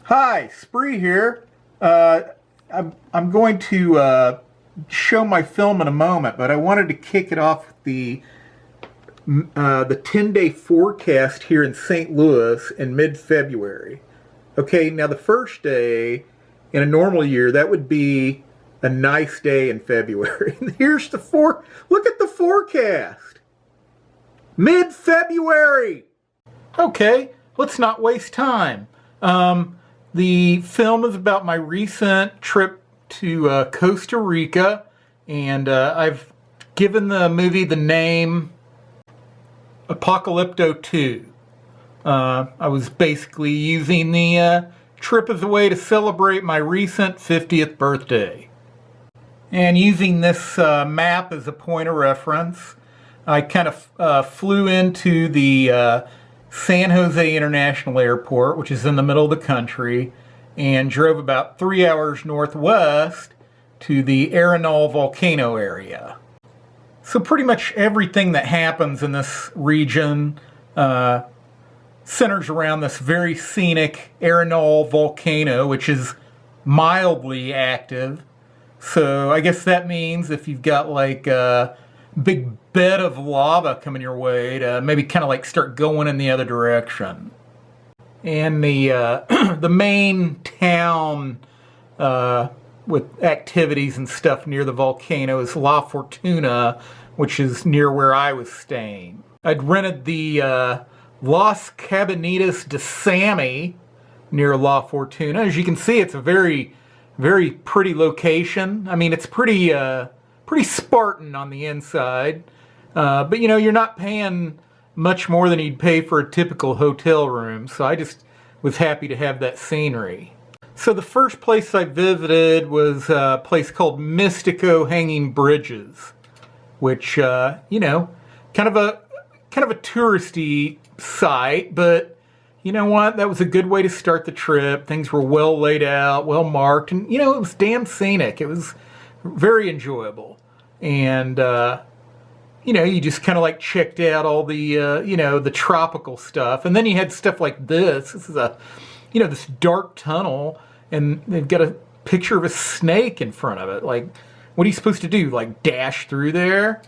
Hi, Spree here. I'm going to show my film in a moment, but I wanted to kick it off with the 10-day forecast here in St. Louis in mid-February. Okay, now the first day in a normal year, that would be a nice day in February. Here's the look at the forecast. Mid-February. Okay, let's not waste time. The film is about my recent trip to Costa Rica, and I've given the movie the name Apocalypto 2. I was basically using the trip as a way to celebrate my recent 50th birthday. And using this map as a point of reference, I kind of flew into the San Jose International Airport, which is in the middle of the country, and drove about 3 hours northwest to the Arenal Volcano area. So pretty much everything that happens in this region centers around this very scenic Arenal volcano, which is mildly active. So I guess that means if you've got like a big bed of lava coming your way, to maybe kind of like start going in the other direction. And the main town with activities and stuff near the volcano is La Fortuna, which is near where I was staying. I'd rented the Las Cabanitas de Sammy near La Fortuna. As you can see, it's a very, very pretty location. I mean, it's pretty Spartan on the inside. But you know, you're not paying much more than you'd pay for a typical hotel room, so I just was happy to have that scenery. So the first place I visited was a place called Mistico Hanging Bridges, which you know, kind of a touristy site, but you know what? That was a good way to start the trip. Things were well laid out, well marked, and you know, it was damn scenic. It was very enjoyable. And you know, you just kind of like checked out all the you know, the tropical stuff, and then you had stuff like this. This is a, you know, this dark tunnel, and they've got a picture of a snake in front of it. Like, what are you supposed to do? Like dash through there?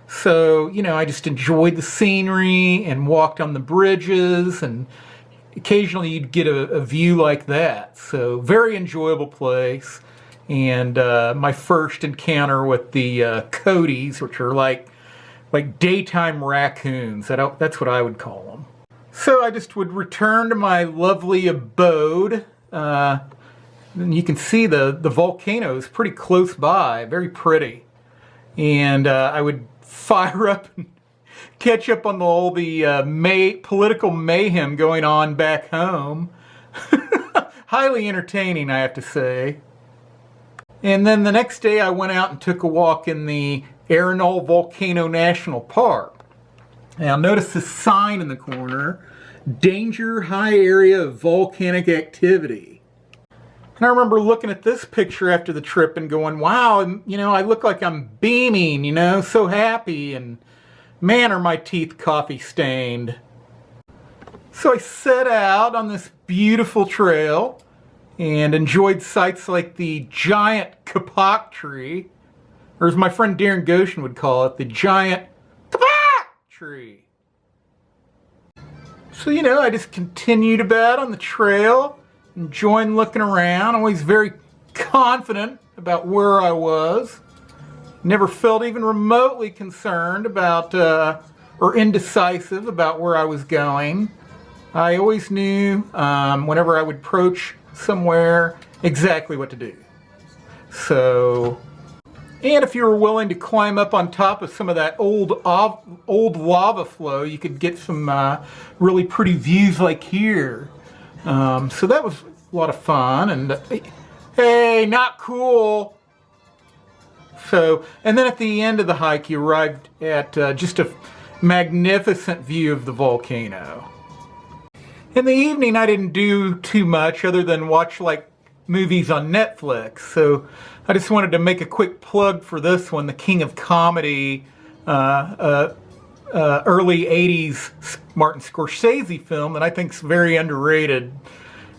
So you know, I just enjoyed the scenery and walked on the bridges, and occasionally you'd get a view like that. So very enjoyable place. And my first encounter with the Coaties, which are like daytime raccoons. That's what I would call them. So I just would return to my lovely abode. And you can see the volcano is pretty close by, very pretty. And I would fire up and catch up on all the political mayhem going on back home. Highly entertaining, I have to say. And then the next day I went out and took a walk in the Arenal Volcano National Park. Now notice this sign in the corner, Danger High Area of Volcanic Activity. And I remember looking at this picture after the trip and going, wow, you know, I look like I'm beaming, you know, so happy, and man, are my teeth coffee stained. So I set out on this beautiful trail and enjoyed sights like the giant kapok tree, or as my friend Darren Goshen would call it, the giant kapok tree. So, you know, I just continued about on the trail, enjoying looking around, always very confident about where I was. Never felt even remotely concerned about, or indecisive about where I was going. I always knew, whenever I would approach somewhere, exactly what to do. So, and if you were willing to climb up on top of some of that old lava flow, you could get some really pretty views like here. So that was a lot of fun, and hey, not cool. So, and then at the end of the hike, you arrived at just a magnificent view of the volcano. In the evening, I didn't do too much other than watch like movies on Netflix. So I just wanted to make a quick plug for this one, the King of Comedy, early 80s Martin Scorsese film that I think is very underrated.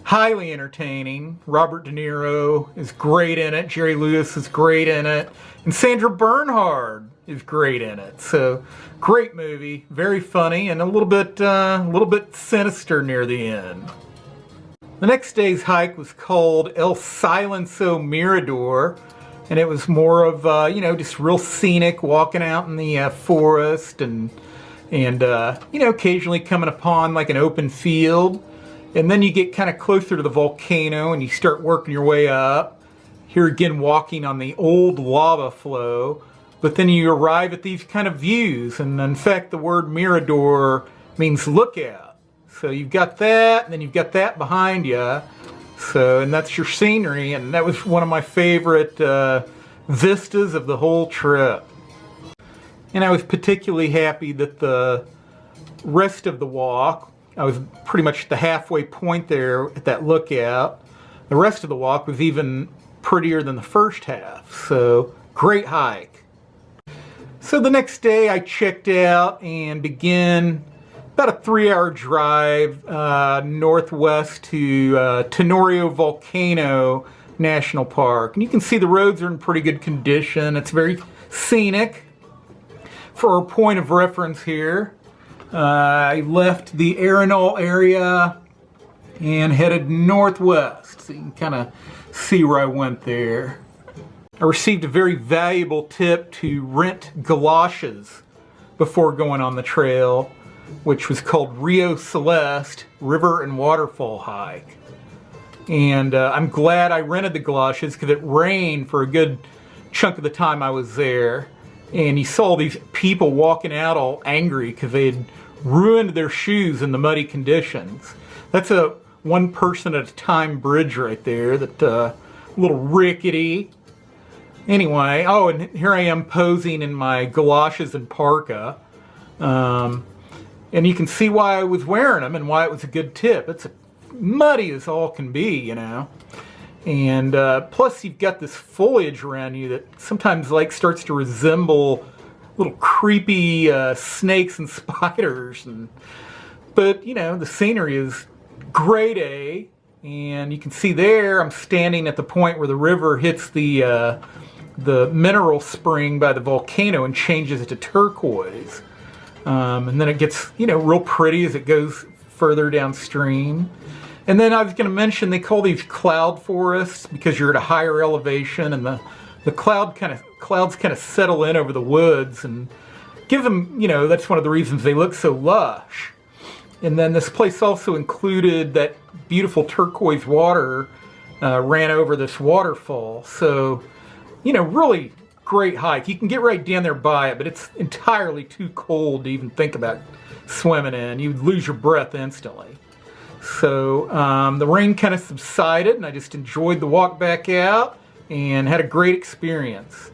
highly entertaining. Robert De Niro is great in it. Jerry Lewis is great in it. And Sandra Bernhard is great in it. So, great movie. Very funny and a little bit sinister near the end. The next day's hike was called El Silenco Mirador. And it was more of, just real scenic, walking out in the forest and occasionally coming upon like an open field. And then you get kind of closer to the volcano and you start working your way up. Here again, walking on the old lava flow. But then you arrive at these kind of views. And in fact, the word Mirador means lookout. So you've got that, and then you've got that behind you. So, and that's your scenery, and that was one of my favorite vistas of the whole trip. And I was particularly happy that the rest of the walk, I was pretty much at the halfway point there at that lookout. The rest of the walk was even prettier than the first half. So, great hike. So the next day I checked out and began about a 3-hour drive northwest to Tenorio Volcano National Park. And you can see the roads are in pretty good condition. It's very scenic. For a point of reference here, I left the Arenal area and headed northwest. So you can kind of see where I went there. I received a very valuable tip to rent galoshes before going on the trail, which was called Rio Celeste River and Waterfall Hike. And I'm glad I rented the galoshes because it rained for a good chunk of the time I was there. And you saw these people walking out all angry because they had ruined their shoes in the muddy conditions. That's a one person at a time bridge right there, that a little rickety. Anyway, oh, and here I am posing in my galoshes and parka. And you can see why I was wearing them and why it was a good tip. It's muddy as all can be, And plus you've got this foliage around you that sometimes starts to resemble little creepy snakes and spiders. But the scenery is grade A. And you can see there I'm standing at the point where the river hits the mineral spring by the volcano and changes it to turquoise. And then it gets, real pretty as it goes further downstream. And then I was going to mention they call these cloud forests because you're at a higher elevation, and the clouds kind of settle in over the woods and give them, that's one of the reasons they look so lush. And then this place also included that beautiful turquoise water ran over this waterfall. So, really great hike. You can get right down there by it, but it's entirely too cold to even think about swimming in. You'd lose your breath instantly. So the rain kind of subsided, and I just enjoyed the walk back out and had a great experience.